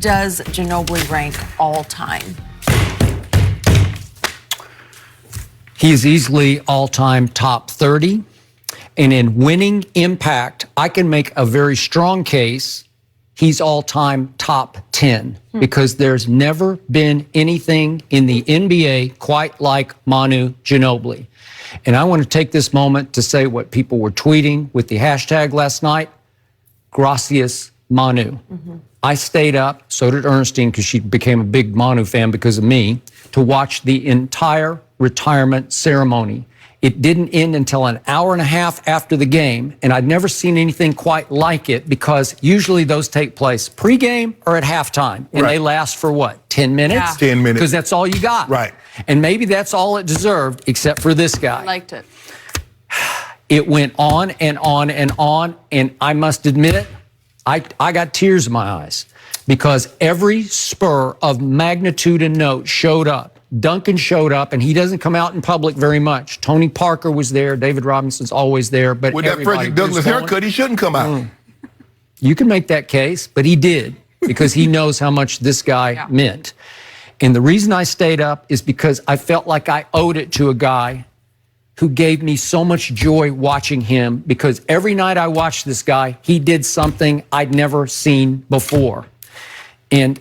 does Ginobili rank all time? He is easily all-time top 30. And in winning impact, I can make a very strong case he's all-time top 10 because there's never been anything in the NBA quite like Manu Ginobili. And I want to take this moment to say what people were tweeting with the hashtag last night, Gracias Manu. I stayed up, so did Ernestine, because she became a big Manu fan because of me, to watch the entire retirement ceremony. It didn't end until an hour and a half after the game, and I'd never seen anything quite like it because usually those take place pregame or at halftime, and they last for what, 10 minutes? Yeah. 10 minutes. Because that's all you got. Right. And maybe that's all it deserved, except for this guy. I liked it. It went on and on and on, and I must admit, I got tears in my eyes because every Spur of magnitude and note showed up. Duncan showed up, and he doesn't come out in public very much. Tony Parker was there. David Robinson's always there. But with that Frederick Douglass haircut, he shouldn't come out. You can make that case, but he did because he knows how much this guy meant. And the reason I stayed up is because I felt like I owed it to a guy who gave me so much joy watching him, because every night I watched this guy, he did something I'd never seen before. And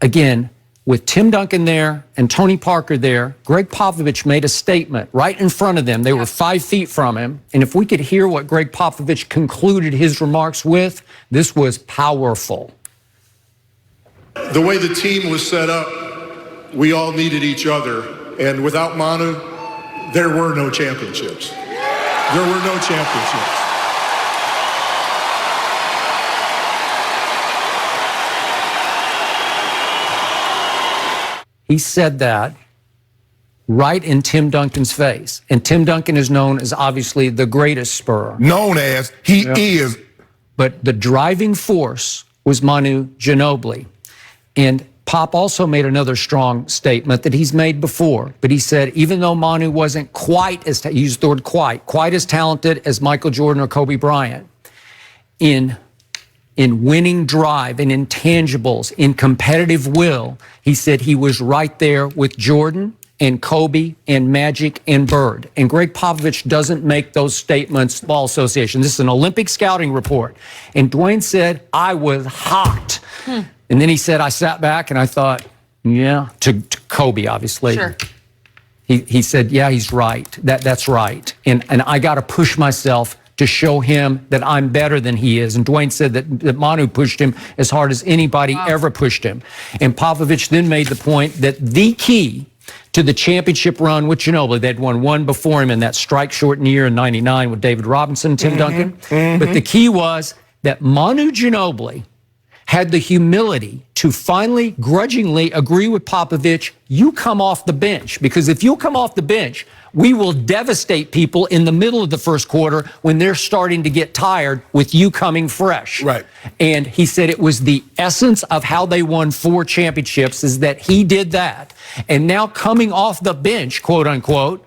again, with Tim Duncan there and Tony Parker there, Greg Popovich made a statement right in front of them. They were 5 feet from him. And if we could hear what Greg Popovich concluded his remarks with, this was powerful. The way the team was set up, we all needed each other. And without Manu, there were no championships. There were no championships. He said that right in Tim Duncan's face. And Tim Duncan is known as obviously the greatest Spur. Known as, he is. But the driving force was Manu Ginobili. And Pop also made another strong statement that he's made before. But he said, even though Manu wasn't quite as, he used the word quite as talented as Michael Jordan or Kobe Bryant, in winning drive, in intangibles, in competitive will, he said he was right there with Jordan and Kobe and Magic and Bird. And Greg Popovich doesn't make those statements, Ball Association. This is an Olympic scouting report. And Dwayne said, I was hot. And then he said, I sat back and I thought, yeah, to Kobe, obviously. Sure. He said, yeah, he's right. That's right. And I got to push myself to show him that I'm better than he is. And Dwayne said that Manu pushed him as hard as anybody ever pushed him. And Popovich then made the point that the key to the championship run with Ginobili, they'd won one before him in that strike-shortened year in '99 with David Robinson and Tim Duncan. But the key was that Manu Ginobili had the humility to finally grudgingly agree with Popovich, you come off the bench, because if you'll come off the bench, we will devastate people in the middle of the first quarter when they're starting to get tired with you coming fresh. Right. And he said it was the essence of how they won 4 championships is that he did that. And now coming off the bench, quote unquote,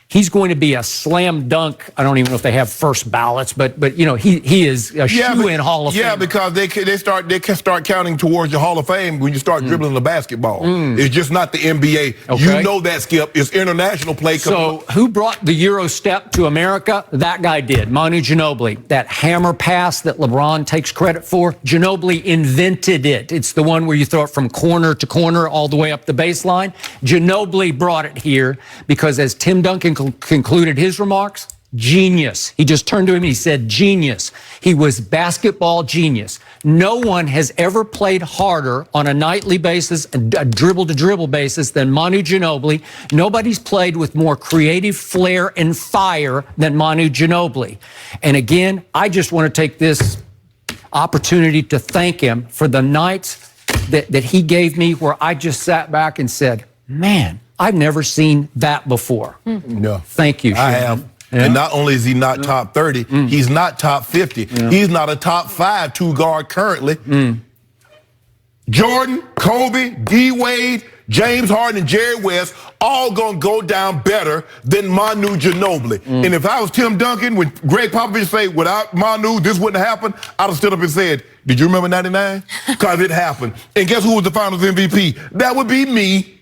he's going to be a slam dunk. I don't even know if they have first ballots, but you know, he is a shoe-in Hall of Fame. Yeah, because they can start counting towards the Hall of Fame when you start dribbling the basketball. It's just not the NBA. Okay. You know that, Skip. It's international play. So who brought the Euro step to America? That guy did, Manu Ginobili. That hammer pass that LeBron takes credit for, Ginobili invented it. It's the one where you throw it from corner to corner all the way up the baseline. Ginobili brought it here because, as Tim Duncan concluded his remarks, genius. He just turned to him and he said, genius. He was basketball genius. No one has ever played harder on a nightly basis, a dribble-to-dribble basis, than Manu Ginobili. Nobody's played with more creative flair and fire than Manu Ginobili. And again, I just want to take this opportunity to thank him for the nights that he gave me where I just sat back and said, man, I've never seen that before. No. Thank you, Shannon. I have. Yeah. And not only is he not top 30, he's not top 50. He's not a top 5 two-guard currently. Jordan, Kobe, D. Wade, James Harden and Jerry West all gonna go down better than Manu Ginobili. And if I was Tim Duncan, when Greg Popovich say, without Manu, this wouldn't happen, I'd have stood up and said, did you remember 99? Because it happened. And guess who was the finals MVP? That would be me.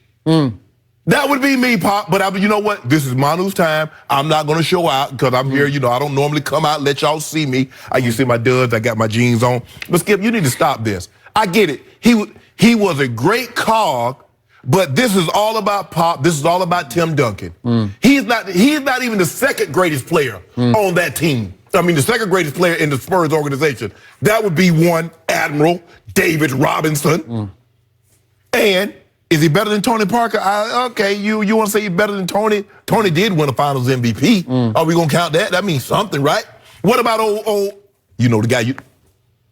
That would be me, Pop. But you know what? This is Manu's time. I'm not going to show out because I'm here. You know, I don't normally come out and let y'all see me. I can see my duds. I got my jeans on. But, Skip, you need to stop this. I get it. He was a great cog, but this is all about Pop. This is all about Tim Duncan. He's not even the second greatest player on that team. I mean, the second greatest player in the Spurs organization. That would be one Admiral David Robinson. And is he better than Tony Parker? Okay, you want to say he's better than Tony? Tony did win a Finals MVP. Are we going to count that? That means something, right? What about old you know, the guy,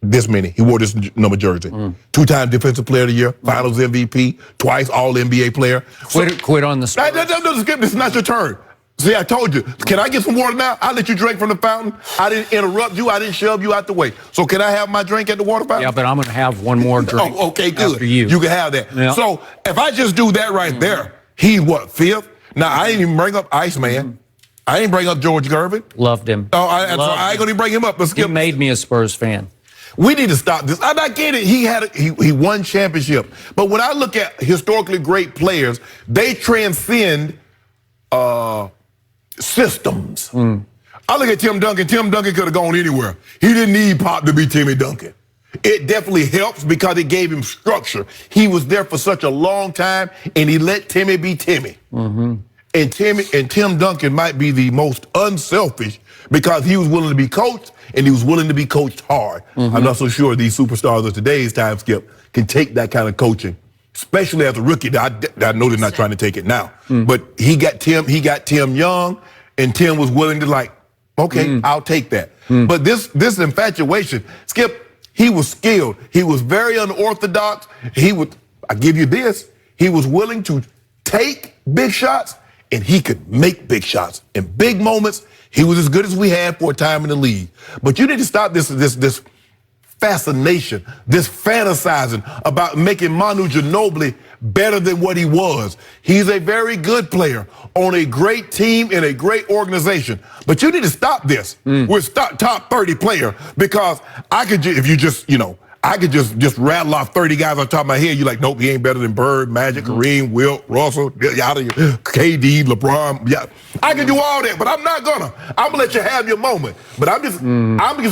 this many. He wore this number jersey. Two-time Defensive Player of the Year, Finals MVP, twice All-NBA player. Quit on the Spurs. No, Skip, this is not your turn. See, I told you. Can I get some water now? I'll let you drink from the fountain. I didn't interrupt you. I didn't shove you out the way. So can I have my drink at the water fountain? Yeah, but I'm going to have one more drink. Oh, okay, good. After you. You can have that. Yeah. So if I just do that right there, he's what, fifth? Now, I didn't even bring up Iceman. I didn't bring up George Gervin. Loved him. Oh, I ain't going to even bring him up. But Skip, he made me a Spurs fan. We need to stop this. I get it. He won championship. But when I look at historically great players, they transcend systems. I look at Tim Duncan. Tim Duncan could have gone anywhere. He didn't need Pop to be Timmy Duncan. It definitely helps because it gave him structure. He was there for such a long time, and he let Timmy be Timmy. And Tim Duncan might be the most unselfish because he was willing to be coached, and he was willing to be coached hard. I'm not so sure these superstars of today's time, Skip, can take that kind of coaching, especially as a rookie. I know they're not trying to take it now, but he got Tim young, and Tim was willing to like, okay, I'll take that. But this infatuation, Skip, he was skilled. He was very unorthodox. I give you this, he was willing to take big shots, and he could make big shots. In big moments, he was as good as we had for a time in the league. But you need to stop this fascination, this fantasizing about making Manu Ginobili better than what he was. He's a very good player on a great team in a great organization. But you need to stop this. We're top 30 player because I could just rattle off 30 guys on top of my head. You're like, nope, he ain't better than Bird, Magic, Kareem, Wilt, Russell, KD, LeBron. Yeah, I can do all that, but I'm not gonna. I'm gonna let you have your moment. But I'm just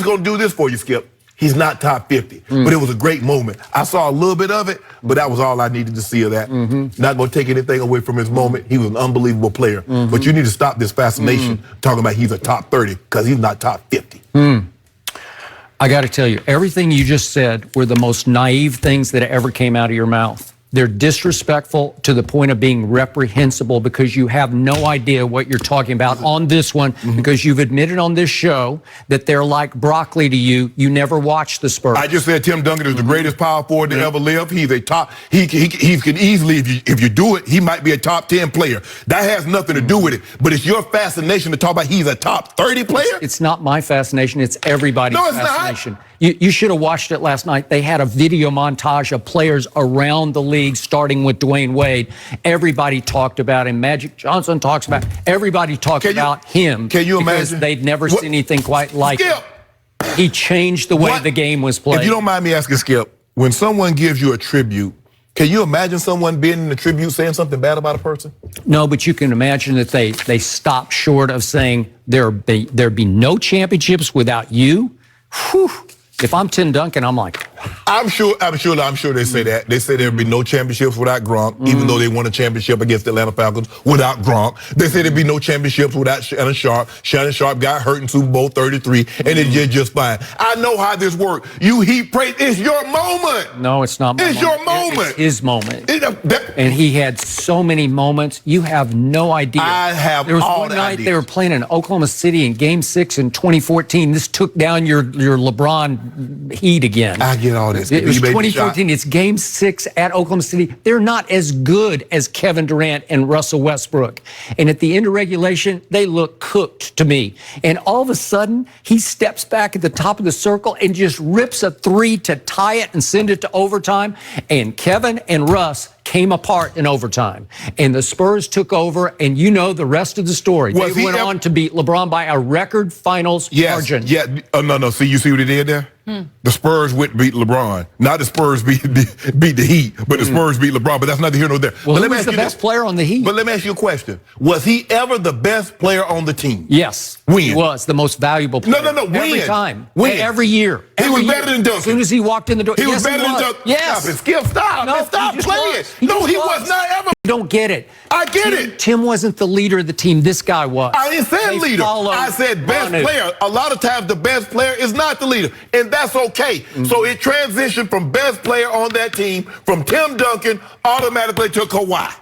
gonna do this for you, Skip. He's not top 50, but it was a great moment. I saw a little bit of it, but that was all I needed to see of that. Not gonna take anything away from his moment. He was an unbelievable player. But you need to stop this fascination talking about he's a top 30 because he's not top 50. I got to tell you, everything you just said were the most naive things that ever came out of your mouth. They're disrespectful to the point of being reprehensible because you have no idea what you're talking about on this one because you've admitted on this show that they're like broccoli to you. You never watched the Spurs. I just said Tim Duncan is the greatest power forward to ever live. He's a top. He can easily, if you do it, he might be a top 10 player. That has nothing to do with it. But it's your fascination to talk about he's a top 30 player. It's not my fascination. It's everybody's fascination. Not. You should have watched it last night. They had a video montage of players around the league, starting with Dwayne Wade. Everybody talked about him. Magic Johnson talks about. Everybody talked about him. Can you because imagine? They'd never seen anything quite like Skip. it. He changed the way the game was played. If you don't mind me asking, Skip, when someone gives you a tribute, can you imagine someone being in the tribute saying something bad about a person? No, but you can imagine that they stop short of saying there'd be no championships without you. Whew. If I'm Tim Duncan, I'm like, I'm sure they say that. They say there'd be no championships without Gronk, even though they won a championship against the Atlanta Falcons without Gronk. They say there'd be no championships without Shannon Sharp. Shannon Sharp got hurt in Super Bowl 33, and it did just fine. I know how this works. You heap praise. It's your moment. No, it's not my moment. It's your moment. It's his moment. And he had so many moments. You have no idea. I have There was all one the night ideas. they were playing in Oklahoma City in Game 6 in 2014. This took down your LeBron Heat again. I get forget all this. It was He made the shot. 2014. It's Game 6 at Oklahoma City. They're not as good as Kevin Durant and Russell Westbrook. And at the end of regulation, they look cooked to me. And all of a sudden, he steps back at the top of the circle and just rips a three to tie it and send it to overtime. And Kevin and Russ came apart in overtime. And the Spurs took over, and you know the rest of the story. They went on to beat LeBron by a record finals margin. Yeah. No. See, you see what he did there? The Spurs went and beat LeBron. Not the Spurs beat the Heat, but the Spurs beat LeBron. But that's neither here nor there. Well, who was the best player on the Heat? But let me ask you a question. Was he ever the best player on the team? Yes. When? He was the most valuable player. No. When? Every time. When? Every year. He was better than Duncan. As soon as he walked in the door. He was better than Duncan. Yes. Stop it. Skip, stop. No, Stop he just playing. was. No, he just was not ever. You don't get it. I get it. Tim wasn't the leader of the team. This guy was. I didn't say They leader. followed I said best Manu. player. A lot of times the best player is not the leader, and that's okay. So it transitioned from best player on that team from Tim Duncan automatically to Kawhi.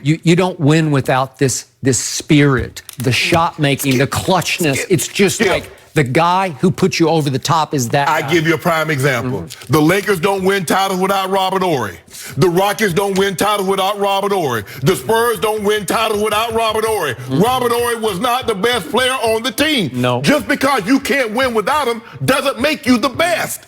You don't win without this spirit, the shot making, the clutchness. It's just like the guy who put you over the top is that guy. I give you a prime example. The Lakers don't win titles without Robert Horry. The Rockets don't win titles without Robert Horry. The Spurs don't win titles without Robert Horry. Robert Horry was not the best player on the team. No. Just because you can't win without him doesn't make you the best.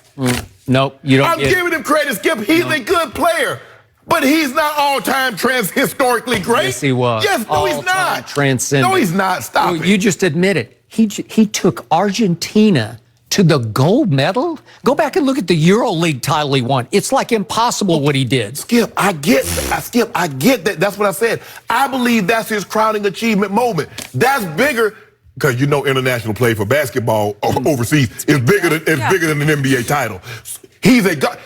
Nope, you don't. I'm giving him credit, Skip. He's a good player. But he's not all-time historically great. Yes, he was. Yes, no, he's not. Transcendent. No, he's not. Stop it. You just admit it. He took Argentina to the gold medal. Go back and look at the EuroLeague title he won. It's like impossible what he did. Skip, I get that. That's what I said. I believe that's his crowning achievement moment. That's bigger, because you know international play for basketball overseas is bigger than an NBA title. He's a god.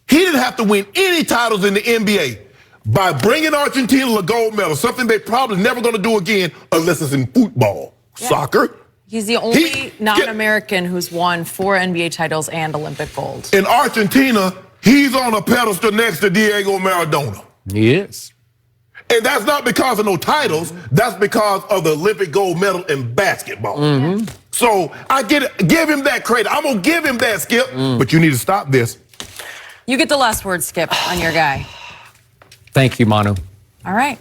He didn't have to win any titles in the NBA by bringing Argentina a gold medal, something they're probably never going to do again unless it's in football, soccer. He's the only non-American who's won 4 NBA titles and Olympic gold. In Argentina, he's on a pedestal next to Diego Maradona. He is. And that's not because of no titles. That's because of the Olympic gold medal in basketball. So I get it. Give him that credit. I'm going to give him that, Skip. But you need to stop this. You get the last word, Skip, on your guy. Thank you, Manu. All right.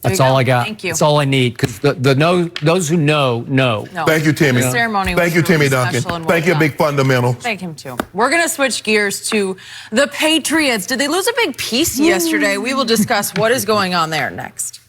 That's all I got. Thank you. That's all I need, because those who know. No. Thank you, Timmy. The ceremony Thank was you, Timmy really Duncan. special and Thank well you, Big Fundamental. Thank him, too. We're going to switch gears to the Patriots. Did they lose a big piece yesterday? We will discuss what is going on there next.